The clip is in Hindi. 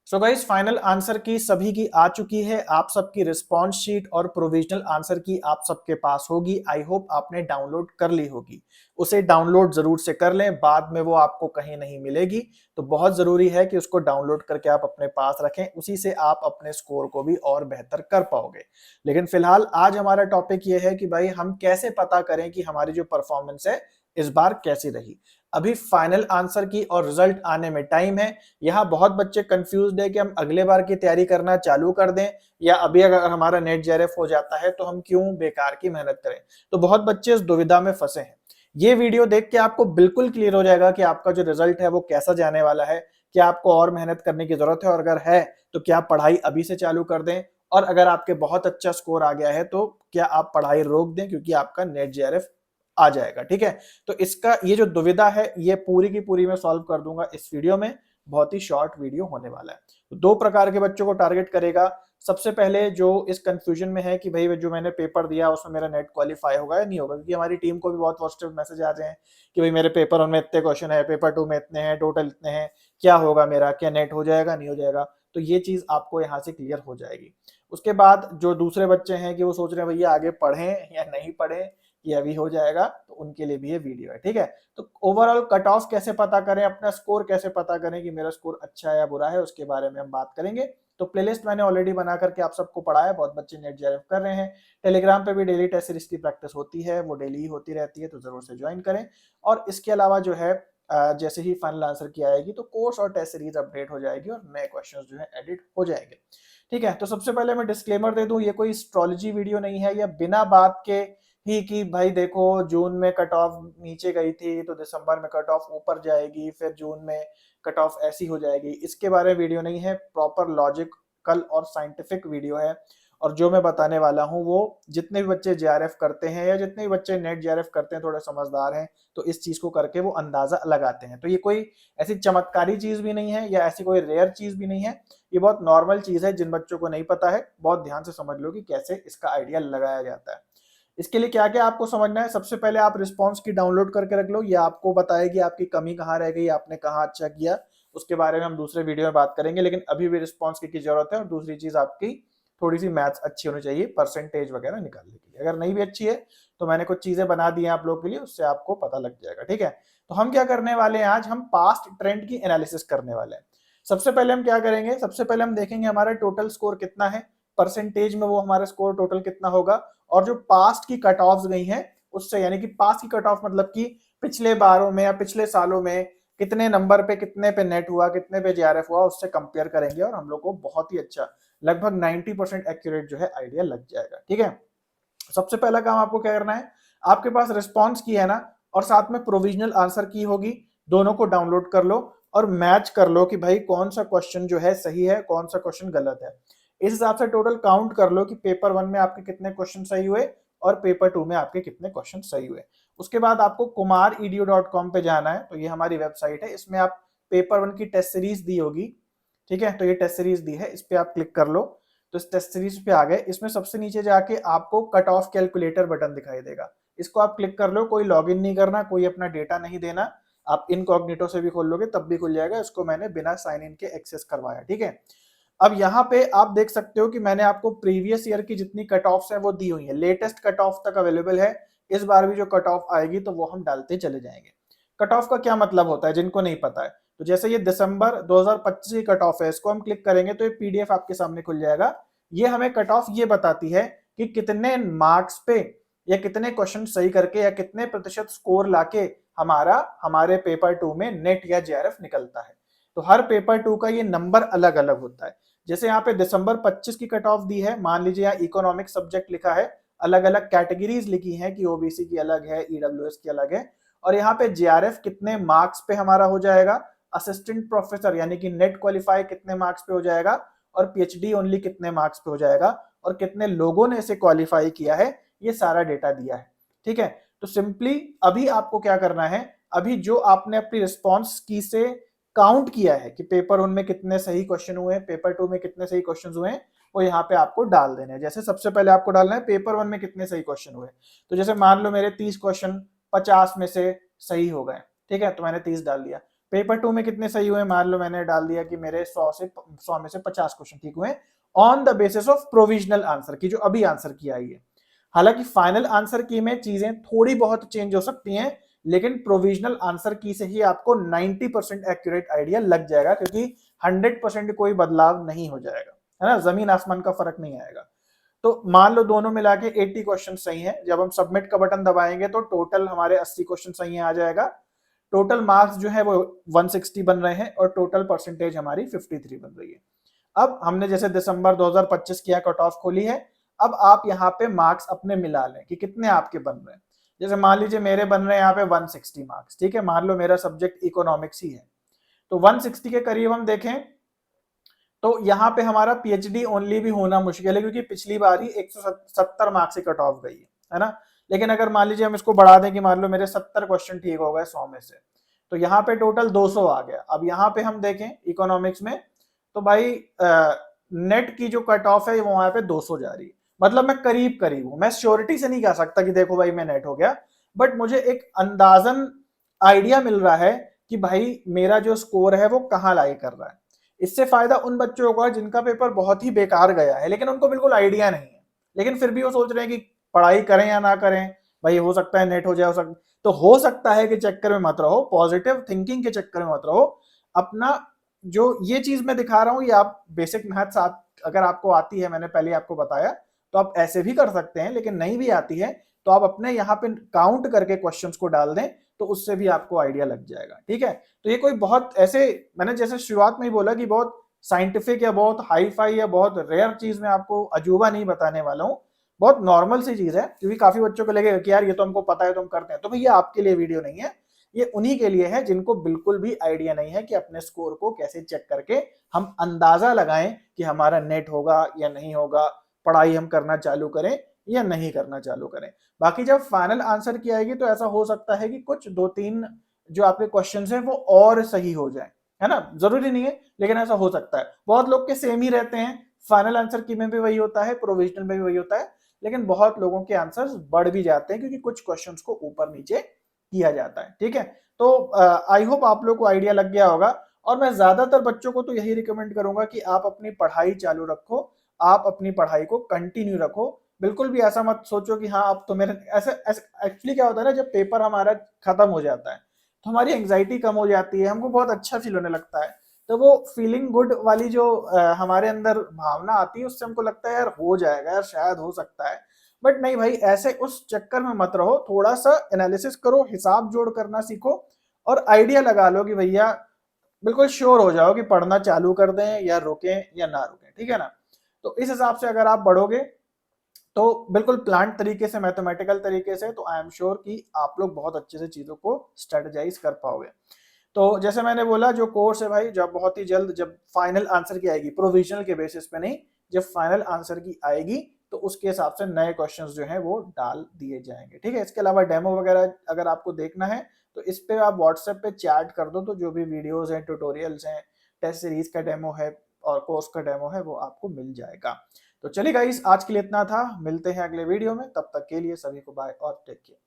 सो गाइस फाइनल आंसर की सभी की आ चुकी है। आप सबकी रिस्पॉन्स शीट और प्रोविजनल आंसर की आप सबके पास होगी। आई होप आपने डाउनलोड कर ली होगी। उसे डाउनलोड जरूर से कर लें, बाद में वो आपको कहीं नहीं मिलेगी। तो बहुत जरूरी है कि उसको डाउनलोड करके आप अपने पास रखें, उसी से आप अपने स्कोर को भी और बेहतर कर पाओगे। लेकिन फिलहाल आज हमारा टॉपिक ये है कि भाई हम कैसे पता करें कि हमारी जो परफॉर्मेंस है इस बार कैसी रही। अभी फाइनल आंसर की और रिजल्ट आने में टाइम है। यहाँ बहुत बच्चे कंफ्यूज्ड है कि हम अगले बार की तैयारी करना चालू कर दें या अभी अगर हमारा नेट जेआरएफ हो जाता है तो हम क्यों बेकार की मेहनत करें। तो बहुत बच्चे इस दुविधा में फंसे हैं। ये वीडियो देख के आपको बिल्कुल क्लियर हो जाएगा कि आपका जो रिजल्ट है वो कैसा जाने वाला है, क्या आपको और मेहनत करने की जरूरत है, और अगर है तो क्या पढ़ाई अभी से चालू कर दें, और अगर आपके बहुत अच्छा स्कोर आ गया है तो क्या आप पढ़ाई रोक दें क्योंकि आपका नेट जेआरएफ आ जाएगा। ठीक है, तो इसका ये जो दुविधा है ये पूरी की पूरी मैं सॉल्व कर दूंगा इस वीडियो में। बहुत ही शॉर्ट वीडियो होने वाला है। तो दो प्रकार के बच्चों को टारगेट करेगा। सबसे पहले जो इस कंफ्यूजन में है कि भाई जो मैंने पेपर दिया उसमें मेरा नेट क्वालिफाई होगा या नहीं होगा, क्योंकि हमारी टीम को भी बहुत पॉजिटिव मैसेज आ रहे हैं कि भाई मेरे पेपर 1 में इतने क्वेश्चन है, पेपर 2 में इतने हैं, टोटल इतने हैं, क्या होगा मेरा, क्या नेट हो जाएगा नहीं हो जाएगा। तो ये चीज आपको यहाँ से क्लियर हो जाएगी। उसके बाद जो दूसरे बच्चे हैं कि वो सोच रहे हैं भैया आगे पढ़ें या नहीं पढ़ें, ये अभी हो जाएगा, तो उनके लिए भी ये वीडियो है। ठीक है, तो ओवरऑल कट ऑफ कैसे पता करें, अपना स्कोर कैसे पता करें कि मेरा स्कोर अच्छा है या बुरा है, उसके बारे में हम बात करेंगे। तो प्लेलिस्ट मैंने ऑलरेडी बना करके आप सबको पढ़ाया, बहुत बच्चे नेट जेआरएफ कर रहे हैं। टेलीग्राम पे भी डेली टेस्ट सीरीज की प्रैक्टिस होती है, वो डेली ही होती रहती है, तो जरूर से ज्वाइन करें। और इसके अलावा जो है जैसे ही फाइनल आंसर की आएगी तो कोर्स और टेस्ट सीरीज अपडेट हो जाएगी और नए क्वेश्चंस जो है एडिट हो जाएंगे। ठीक है, तो सबसे पहले मैं डिस्क्लेमर दे दूं, ये कोई एस्ट्रोलॉजी वीडियो नहीं है या बिना बात के ही कि भाई देखो जून में कट ऑफ नीचे गई थी तो दिसंबर में कट ऑफ ऊपर जाएगी, फिर जून में कट ऑफ ऐसी हो जाएगी, इसके बारे में वीडियो नहीं है। प्रॉपर लॉजिकल और साइंटिफिक वीडियो है। और जो मैं बताने वाला हूं वो जितने भी बच्चे जेआरएफ करते हैं या जितने भी बच्चे नेट जेआरएफ करते हैं थोड़े समझदार हैं तो इस चीज को करके वो अंदाजा लगाते हैं। तो ये कोई ऐसी चमत्कारी चीज भी नहीं है या ऐसी कोई रेयर चीज भी नहीं है, ये बहुत नॉर्मल चीज है। जिन बच्चों को नहीं पता है बहुत ध्यान से समझ लो कि कैसे इसका आइडिया लगाया जाता है। इसके लिए क्या क्या आपको समझना है, सबसे पहले आप रिस्पॉन्स की डाउनलोड करके रख लो, ये आपको बताएगी आपकी कमी कहाँ रह गई, आपने कहाँ अच्छा किया, उसके बारे में हम दूसरे वीडियो में बात करेंगे। लेकिन अभी भी रिस्पॉन्स की जरूरत है। और दूसरी चीज आपकी थोड़ी सी मैथ्स अच्छी होनी चाहिए परसेंटेज वगैरह निकालने के लिए। अगर नहीं भी अच्छी है तो मैंने कुछ चीजें बना दी हैं आप लोगों के लिए, उससे आपको पता लग जाएगा। ठीक है, तो हम क्या करने वाले हैं, आज हम पास्ट ट्रेंड की एनालिसिस करने वाले हैं। सबसे पहले हम क्या करेंगे, सबसे पहले हम देखेंगे हमारा टोटल स्कोर कितना है, परसेंटेज में वो हमारा स्कोर टोटल कितना होगा, और जो पास्ट की कट ऑफ गई हैं उससे, यानी कि पास्ट की कट ऑफ मतलब कि पिछले बारों में या पिछले सालों में कितने नंबर पे कितने पे नेट हुआ, कितने पे जेआरएफ हुआ, उससे कंपेयर करेंगे और हम लोग को बहुत ही अच्छा लगभग 90% एक्यूरेट जो है आइडिया लग जाएगा। ठीक है, सबसे पहला काम आपको क्या करना है, आपके पास रिस्पॉन्स की है ना और साथ में प्रोविजनल आंसर की होगी, दोनों को डाउनलोड कर लो और मैच कर लो कि भाई कौन सा क्वेश्चन जो है सही है, कौन सा क्वेश्चन गलत है। इस हिसाब से टोटल काउंट कर लो कि पेपर 1 में आपके कितने क्वेश्चन सही हुए और पेपर 2 में आपके कितने क्वेश्चन सही हुए। उसके बाद आपको kumaredu.com पे जाना है, तो ये हमारी वेबसाइट है, इसमें आप पेपर 1 की टेस्ट सीरीज दी होगी। ठीक है, तो ये टेस्ट सीरीज दी है, इस पे आप क्लिक कर लो। तो इस टेस्ट सीरीज पे आ गए, इसमें सबसे नीचे जाके आपको कट ऑफ कैलकुलेटर बटन दिखाई देगा, इसको आप क्लिक कर लो। कोई लॉगिन नहीं करना, कोई अपना डेटा नहीं देना, आप इनकॉग्निटो से भी खोल लोगे तब भी खुल जाएगा। इसको मैंने बिना साइन इन के एक्सेस करवाया। ठीक है, अब यहाँ पे आप देख सकते हो कि मैंने आपको प्रीवियस ईयर की जितनी कट ऑफ है वो दी हुई है, लेटेस्ट कट ऑफ तक अवेलेबल है। इस बार भी जो कट ऑफ आएगी तो वो हम डालते चले जाएंगे। कट ऑफ का क्या मतलब होता है जिनको नहीं पता है, तो जैसे ये दिसंबर 2025 की कट ऑफ है, इसको हम क्लिक करेंगे तो ये पीडीएफ आपके सामने खुल जाएगा। ये हमें कट ऑफ ये बताती है कि कितने मार्क्स पे या कितने क्वेश्चन सही करके या कितने प्रतिशत स्कोर लाके हमारे पेपर 2 में नेट या जेआरएफ निकलता है। तो हर पेपर 2 का ये नंबर अलग अलग होता है। जैसे यहाँ पे दिसंबर 25 की कट ऑफ दी है, मान लीजिए यहाँ इकोनॉमिक सब्जेक्ट लिखा है, अलग अलग कैटेगरीज लिखी हैं कि ओबीसी की अलग है, ईडब्ल्यूएस की अलग है, और यहाँ पे जेआरएफ कितने मार्क्स पे हमारा हो जाएगा, असिस्टेंट प्रोफेसर यानी कि नेट क्वालिफाई कितने मार्क्स पे हो जाएगा, और पीएचडी ओनली कितने मार्क्स पे हो जाएगा, और कितने लोगों ने इसे क्वालिफाई किया है, ये सारा डेटा दिया है। ठीक है, तो सिंपली अभी आपको क्या करना है, अभी जो आपने अपनी रिस्पॉन्स की से काउंट किया है कि पेपर 1 में कितने सही क्वेश्चन हुए, पेपर 2 में कितने सही क्वेश्चन हुए, वो यहाँ पे आपको डाल देने हैं। जैसे सबसे पहले आपको डालना है पेपर 1 में कितने सही क्वेश्चन हुए, तो जैसे मान लो मेरे 30 क्वेश्चन 50 में से सही हो गए। ठीक है, तो मैंने 30 डाल दिया। पेपर 2 में कितने सही हुए, मान लो मैंने डाल दिया कि मेरे 100 में से 50 क्वेश्चन ठीक हुए on the basis of provisional answer की, जो अभी आंसर की आई है। हालांकि फाइनल आंसर की में चीजें थोड़ी बहुत चेंज हो सकती हैं, लेकिन प्रोविजनल आंसर की से ही आपको 90% एक्यूरेट आइडिया लग जाएगा, क्योंकि 100% कोई बदलाव नहीं हो जाएगा, है ना, जमीन आसमान का फर्क नहीं आएगा। तो मान लो दोनों मिला के 80 क्वेश्चन सही हैं, जब हम सबमिट का बटन दबाएंगे तो टोटल हमारे 80 क्वेश्चन सही आ जाएगा। टोटल मार्क्स जो है वो 160 बन रहे हैं और टोटल परसेंटेज हमारी 53 बन रही है। अब हमने जैसे दिसंबर 2025 की कट ऑफ खोली है, अब आप यहाँ पे मार्क्स अपने मिला लें कि कितने आपके बन रहे हैं। जैसे मान लीजिए मेरे बन रहे हैं यहाँ पे 160 मार्क्स, ठीक है, मान लो मेरा सब्जेक्ट इकोनॉमिक्स ही है, तो 160 के करीब हम देखें तो यहाँ पे हमारा पीएचडी ओनली भी होना मुश्किल है, क्योंकि पिछली बार ही 170 मार्क्स से कट ऑफ गई है ना। लेकिन अगर मान लीजिए हम इसको बढ़ा दें कि मान लो मेरे 70 क्वेश्चन ठीक हो गए 100 में से, तो यहाँ पे टोटल 200 आ गया। अब यहाँ पे हम देखें इकोनॉमिक्स में, तो भाई नेट की जो कट ऑफ है वो वहां पे 200 जा रही है, मतलब मैं करीब करीब हूं। मैं श्योरिटी से नहीं कह सकता कि देखो भाई मैं नेट हो गया, बट मुझे एक अंदाजन आइडिया मिल रहा है कि भाई मेरा जो स्कोर है वो कहाँ लाई कर रहा है। इससे फायदा उन बच्चों को है जिनका पेपर बहुत ही बेकार गया है, लेकिन उनको बिल्कुल आइडिया नहीं है, लेकिन फिर भी वो सोच रहे हैं कि पढ़ाई करें या ना करें, भाई हो सकता है नेट हो जाए, हो सकता है कि चक्कर में मत रहो, पॉजिटिव थिंकिंग के चक्कर में मत रहो। अपना जो ये चीज मैं दिखा रहा हूं, ये आप बेसिक मैथ्स अगर आपको आती है, मैंने पहले आपको बताया, तो आप ऐसे भी कर सकते हैं, लेकिन नहीं भी आती है तो आप अपने यहाँ पे काउंट करके क्वेश्चंस को डाल दें, तो उससे भी आपको आइडिया लग जाएगा, ठीक है। तो ये कोई बहुत ऐसे, मैंने जैसे शुरुआत में ही बोला कि बहुत साइंटिफिक या बहुत हाई फाई या बहुत रेयर चीज में आपको अजूबा नहीं बताने वाला हूँ, बहुत नॉर्मल सी चीज है, क्योंकि काफी बच्चों को लगेगा कि यार ये तो हमको पता है तो हम करते हैं। तो भैया आपके लिए वीडियो नहीं है, ये उन्हीं के लिए है जिनको बिल्कुल भी आइडिया नहीं है कि अपने स्कोर को कैसे चेक करके हम अंदाजा लगाएं कि हमारा नेट होगा या नहीं होगा, पढ़ाई हम करना चालू करें या नहीं करना चालू करें। बाकी जब फाइनल आंसर की आएगी तो ऐसा हो सकता है कि कुछ 2-3 जो आपके क्वेश्चन हैं वो और सही हो जाए, है ना, जरूरी नहीं है, लेकिन ऐसा हो सकता है। बहुत लोग के सेम ही रहते हैं, फाइनल आंसर की में भी वही होता है, प्रोविजनल में भी वही होता है, लेकिन बहुत लोगों के आंसर्स बढ़ भी जाते हैं क्योंकि कुछ क्वेश्चंस को ऊपर नीचे किया जाता है, ठीक है। तो आई होप आप लोग को आइडिया लग गया होगा, और मैं ज्यादातर बच्चों को तो यही रिकमेंड करूंगा कि आप अपनी पढ़ाई चालू रखो, आप अपनी पढ़ाई को कंटिन्यू रखो। बिल्कुल भी ऐसा मत सोचो कि हाँ अब तो मेरे ऐसे एक्चुअली क्या होता है ना, जब पेपर हमारा खत्म हो जाता है तो हमारी एंग्जाइटी कम हो जाती है, हमको बहुत अच्छा फील होने लगता है, तो वो फीलिंग गुड वाली जो हमारे अंदर भावना आती है, उससे हमको लगता है यार हो जाएगा, यार शायद हो सकता है। बट नहीं भाई, ऐसे उस चक्कर में मत रहो, थोड़ा सा एनालिसिस करो, हिसाब जोड़ करना सीखो, और आइडिया लगा लो कि भैया बिल्कुल श्योर हो जाओ कि पढ़ना चालू कर दें या रुकें या ना रुकें, ठीक है ना। तो इस हिसाब से अगर आप बढ़ोगे तो बिल्कुल प्लान तरीके से, मैथमेटिकल तरीके से, तो आई एम श्योर कि आप लोग बहुत अच्छे से चीजों को स्ट्रेटेजाइज कर पाओगे। तो जैसे मैंने बोला, जो कोर्स है भाई, जब बहुत ही जल्द जब फाइनल आंसर की आएगी, प्रोविजनल के बेसिस पे नहीं, जब फाइनल आंसर की आएगी तो उसके हिसाब से नए क्वेश्चंस जो हैं वो डाल दिए जाएंगे, ठीक है। इसके अलावा डेमो वगैरह अगर आपको देखना है तो इस पे आप व्हाट्सएप पे चैट कर दो, तो जो भी वीडियोस हैं, ट्यूटोरियल्स हैं, टेस्ट सीरीज का डेमो है और कोर्स का डेमो है, वो आपको मिल जाएगा। तो चलिए गाइस, आज के लिए इतना था, मिलते हैं अगले वीडियो में, तब तक के लिए सभी को बाय और टेक केयर।